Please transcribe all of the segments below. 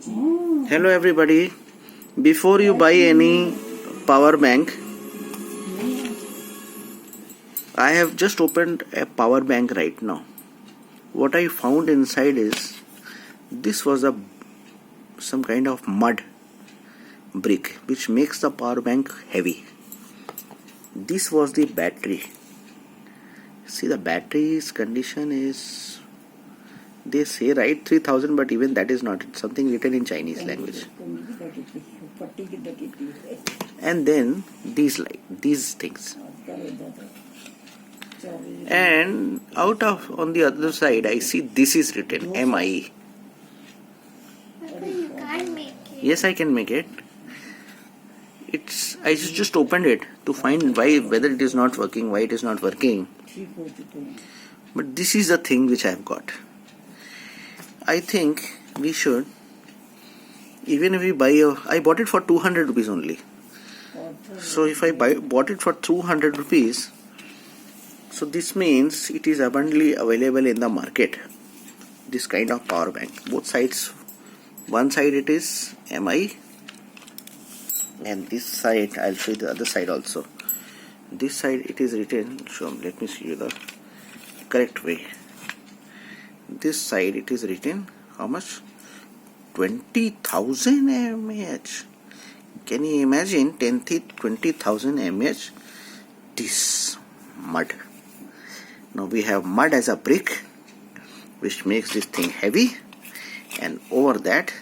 Hello everybody. Before you buy any power bank, I have just opened a power bank right now. What I found inside is this was some kind of mud brick which makes the power bank heavy. This was the battery. See, the battery's condition is, they say right 3000, but even that is not. It's something written in Chinese language. And then these things. And on the other side I see this is written MI. You can't make it. Yes, I can make it. I just opened it to find whether it is not working, why it is not working. But this is the thing which I have got. I think we should, even if we I bought it for 200 rupees only. So if I bought it for 200 rupees, so this means it is abundantly available in the market. This kind of power bank. Both sides, one side it is MI, and this side, I'll show you the other side also. This side it is written, let me see you the correct way. This side it is written how much? 20,000 mAh. Can you imagine 20,000 mAh? This mud. Now we have mud as a brick which makes this thing heavy, and over that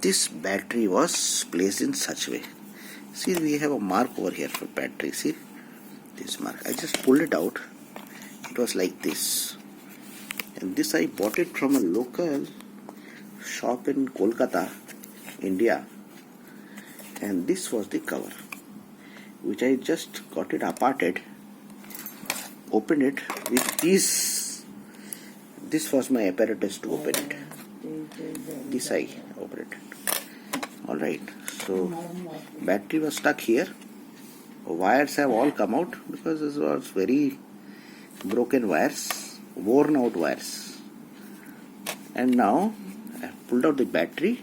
this battery was placed in such way. See, we have a mark over here for battery. See this mark. I just pulled it out. It was like this. And this I bought it from a local shop in Kolkata, India. And this was the cover, which I just got it aparted, opened it with this was my apparatus to open it. This I opened it. Alright, so battery was stuck here. Wires have all come out because this was very broken wires, worn out wires. And now I have pulled out the battery.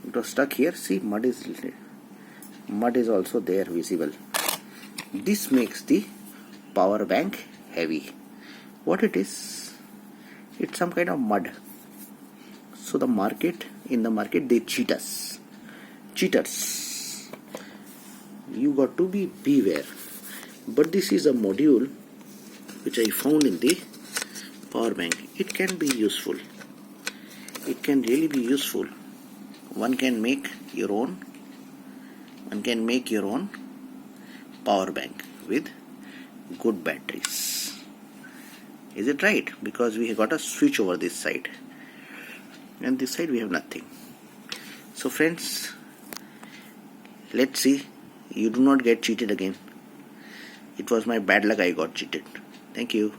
It was stuck here. See, mud is also there visible. This makes the power bank heavy. What it is? It's some kind of mud. So in the market they cheat us. Cheaters. You got to beware. But this is a module which I found in the power bank. It can be useful. It can really be useful. One can make your own power bank with good batteries. Is it right? Because we have got a switch over this side, and this side we have nothing. So friends, let's see you do not get cheated again. It was my bad luck I got cheated. Thank you.